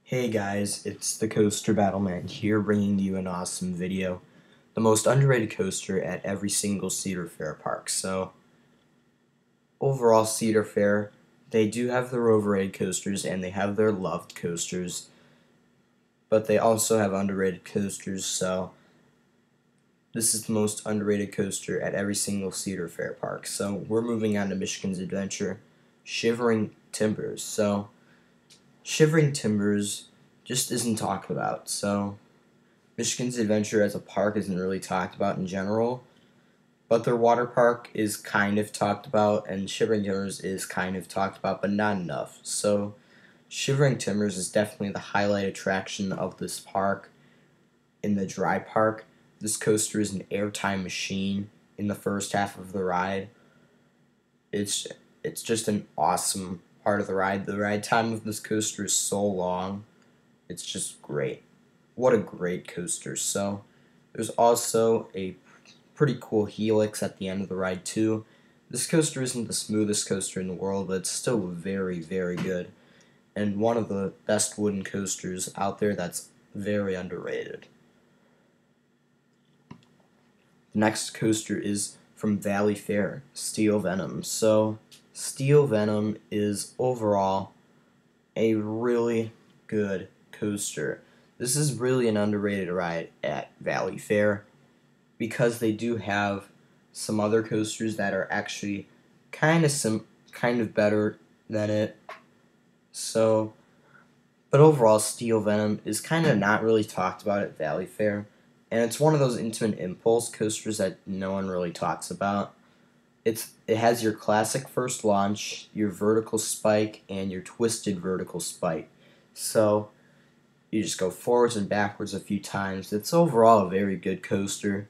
Hey guys, it's the Coaster Battleman here bringing you an awesome video. The most underrated coaster at every single Cedar Fair park. So, overall Cedar Fair, they do have their overrated coasters and they have their loved coasters. But they also have underrated coasters, so this is the most underrated coaster at every single Cedar Fair park. So, we're moving on to Michigan's Adventure, Shivering Timbers. So, Shivering Timbers just isn't talked about. So, Michigan's Adventure as a park isn't really talked about in general, but their water park is kind of talked about, and Shivering Timbers is kind of talked about, but not enough. So, Shivering Timbers is definitely the highlight attraction of this park. In the dry park, this coaster is an airtime machine in the first half of the ride. It's just an awesome part of the ride. The ride time of this coaster is so long. It's just great. What a great coaster. So there's also a pretty cool helix at the end of the ride too. This coaster isn't the smoothest coaster in the world, but it's still very, very good. And one of the best wooden coasters out there that's very underrated. The next coaster is from Valley Fair, Steel Venom. So Steel Venom is overall a really good coaster. This is really an underrated ride at Valley Fair because they do have some other coasters that are actually kind of better than it. So, but overall, Steel Venom is kind of not really talked about at Valley Fair, and it's one of those intimate impulse coasters that no one really talks about. It has your classic first launch, your vertical spike, and your twisted vertical spike. So you just go forwards and backwards a few times. It's overall a very good coaster,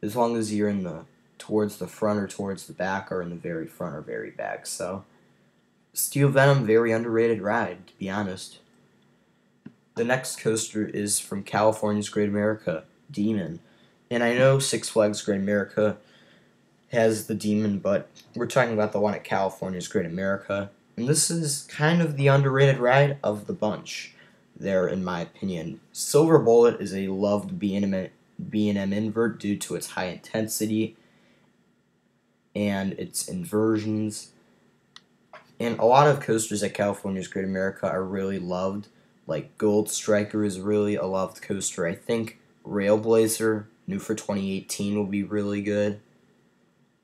as long as you're towards the front or towards the back, or in the very front or very back. So Steel Venom, very underrated ride, to be honest. The next coaster is from California's Great America, Demon. And I know Six Flags Great America has the Demon, but we're talking about the one at California's Great America. And this is kind of the underrated ride of the bunch there, in my opinion. Silver Bullet is a loved B&M invert due to its high intensity and its inversions. And a lot of coasters at California's Great America are really loved. Like Gold Striker is really a loved coaster. I think Railblazer, new for 2018, will be really good.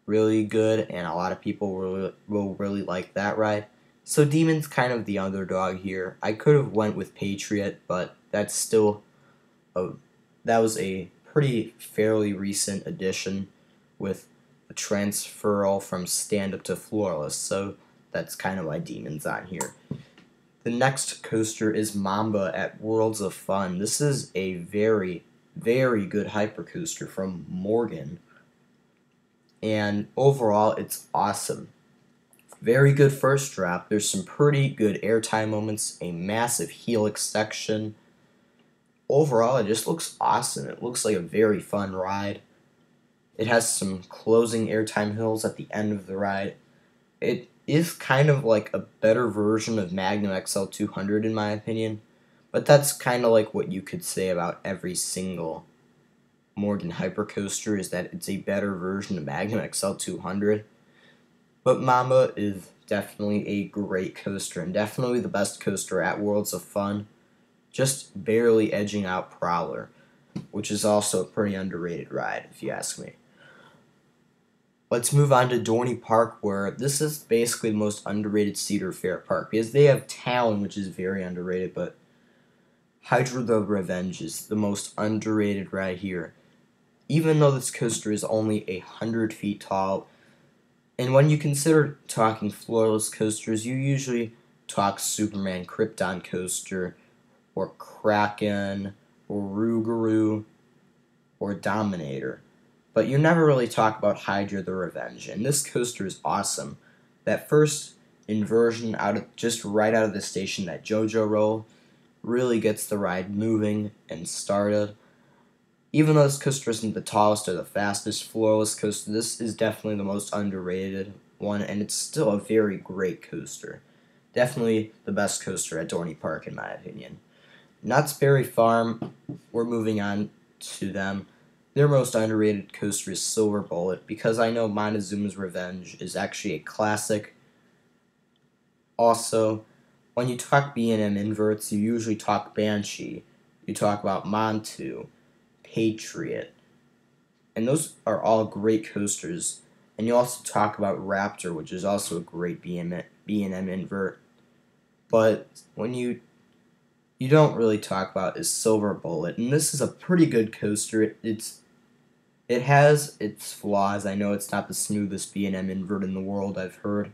Really good, and a lot of people will really like that ride. So Demon's kind of the underdog here. I could have went with Patriot, but that was a pretty fairly recent addition with the transferal from stand-up to floorless, so that's kind of why Demon's on here. The next coaster is Mamba at Worlds of Fun. This is a very, very good hypercoaster from Morgan, and overall it's awesome. Very good first drop. There's some pretty good airtime moments, a massive helix section. Overall, it just looks awesome. It looks like a very fun ride. It has some closing airtime hills at the end of the ride. It is kind of like a better version of Magnum XL 200 in my opinion, but that's kind of like what you could say about every single Morgan hypercoaster, is that it's a better version of Magnum XL 200. But Mamba is definitely a great coaster, and definitely the best coaster at Worlds of Fun, just barely edging out Prowler, which is also a pretty underrated ride, if you ask me. Let's move on to Dorney Park, where this is basically the most underrated Cedar Fair park, because they have Talon, which is very underrated, but Hydra the Revenge is the most underrated ride here. Even though this coaster is only 100 feet tall, and when you consider talking floorless coasters, you usually talk Superman Krypton coaster, or Kraken, or Rougarou, or Dominator. But you never really talk about Hydra the Revenge, and this coaster is awesome. That first inversion just right out of the station, that JoJo roll, really gets the ride moving and started. Even though this coaster isn't the tallest or the fastest floorless coaster, this is definitely the most underrated one, and it's still a very great coaster. Definitely the best coaster at Dorney Park, in my opinion. Knott's Berry Farm, we're moving on to them. Their most underrated coaster is Silver Bullet, because I know Montezuma's Revenge is actually a classic. Also, when you talk B&M inverts, you usually talk Banshee, you talk about Montu, Patriot, and those are all great coasters. And you also talk about Raptor, which is also a great B&M invert. But when you don't really talk about is Silver Bullet, and this is a pretty good coaster. It has its flaws. I know it's not the smoothest B&M invert in the world, I've heard,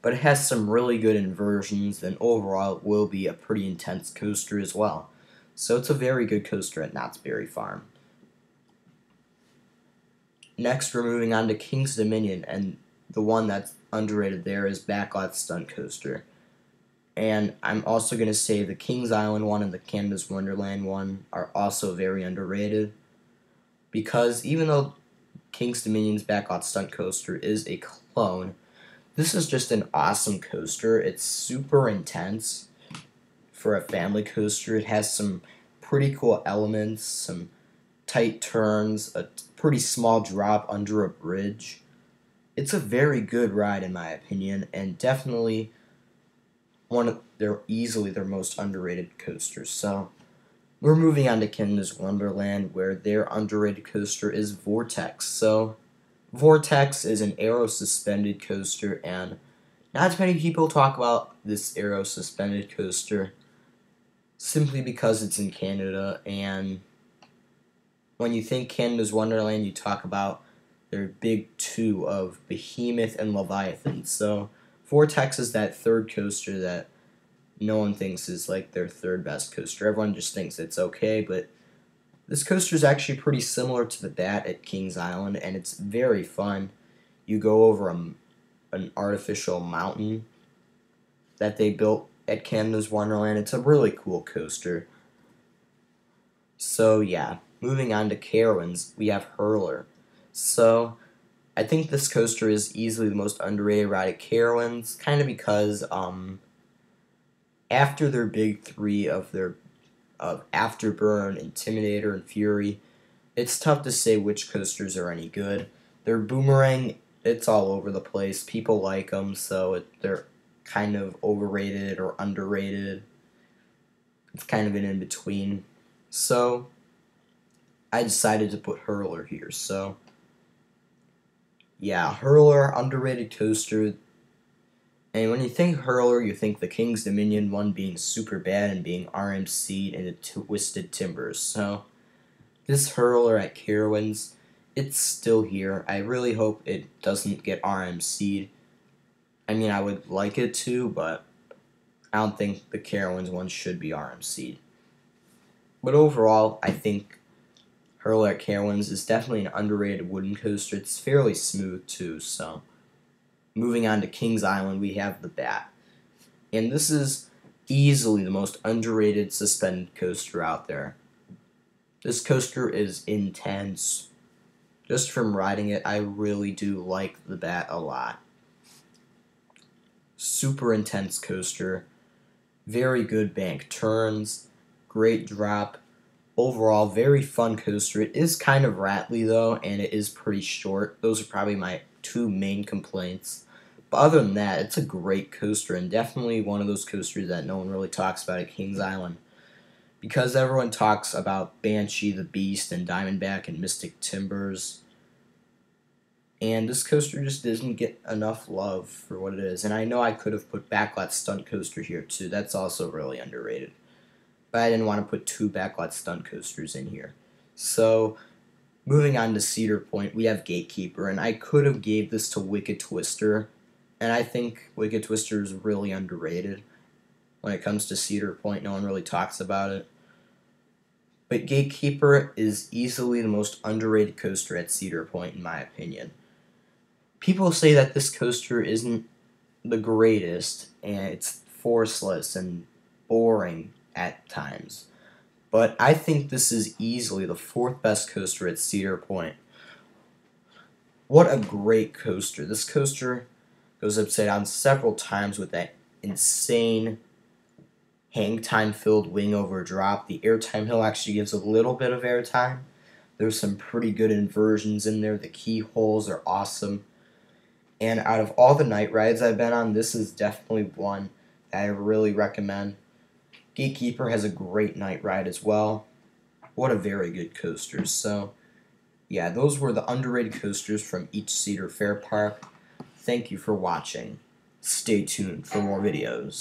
but it has some really good inversions, and overall it will be a pretty intense coaster as well. So it's a very good coaster at Knott's Berry Farm. Next, we're moving on to King's Dominion, and the one that's underrated there is Backlot Stunt Coaster. And I'm also going to say the Kings Island one and the Canada's Wonderland one are also very underrated, because even though King's Dominion's Backlot Stunt Coaster is a clone, this is just an awesome coaster. It's super intense for a family coaster. It has some pretty cool elements, some tight turns, a pretty small drop under a bridge. It's a very good ride in my opinion, and definitely easily their most underrated coasters. So we're moving on to Canada's Wonderland, where their underrated coaster is Vortex. So Vortex is an aero suspended coaster, and not many people talk about this aero suspended coaster simply because it's in Canada, and when you think Canada's Wonderland, you talk about their big two of Behemoth and Leviathan. So Vortex is that third coaster that no one thinks is like their third best coaster. Everyone just thinks it's okay, but this coaster is actually pretty similar to the Bat at Kings Island, and it's very fun. You go over an artificial mountain that they built at Canada's Wonderland. It's a really cool coaster. So yeah, moving on to Carowinds, we have Hurler. So I think this coaster is easily the most underrated ride at Carowinds, kind of because after their big three of Afterburn, Intimidator, and Fury, it's tough to say which coasters are any good. Their Boomerang, it's all over the place. People like them, so they're kind of overrated or underrated. It's kind of an in-between. So I decided to put Hurler here. So yeah, Hurler, underrated coaster. And when you think Hurler, you think the King's Dominion one being super bad and being RMC'd into Twisted Timbers. So this Hurler at Carowinds, it's still here. I really hope it doesn't get RMC'd. I mean, I would like it to, but I don't think the Carowinds one should be RMC'd. But overall, I think Hurler at Carowinds is definitely an underrated wooden coaster. It's fairly smooth too, so. Moving on to Kings Island, we have the Bat. And this is easily the most underrated suspended coaster out there. This coaster is intense. Just from riding it, I really do like the Bat a lot. Super intense coaster. Very good bank turns. Great drop. Overall, very fun coaster. It is kind of rattly though, and it is pretty short. Those are probably my two main complaints. But other than that, it's a great coaster, and definitely one of those coasters that no one really talks about at Kings Island. Because everyone talks about Banshee the Beast and Diamondback and Mystic Timbers. And this coaster just doesn't get enough love for what it is. And I know I could have put Backlot Stunt Coaster here too. That's also really underrated. But I didn't want to put two Backlot Stunt Coasters in here. So, moving on to Cedar Point, we have Gatekeeper. And I could have gave this to Wicked Twister. And I think Wicked Twister is really underrated. When it comes to Cedar Point, no one really talks about it. But Gatekeeper is easily the most underrated coaster at Cedar Point, in my opinion. People say that this coaster isn't the greatest, and it's forceless and boring at times. But I think this is easily the fourth best coaster at Cedar Point. What a great coaster. This coaster goes upside down several times with that insane hang time filled wing over drop. The airtime hill actually gives a little bit of airtime. There's some pretty good inversions in there. The keyholes are awesome. And out of all the night rides I've been on, this is definitely one that I really recommend. Gatekeeper has a great night ride as well. What a very good coaster. So, yeah, those were the underrated coasters from each Cedar Fair park. Thank you for watching. Stay tuned for more videos.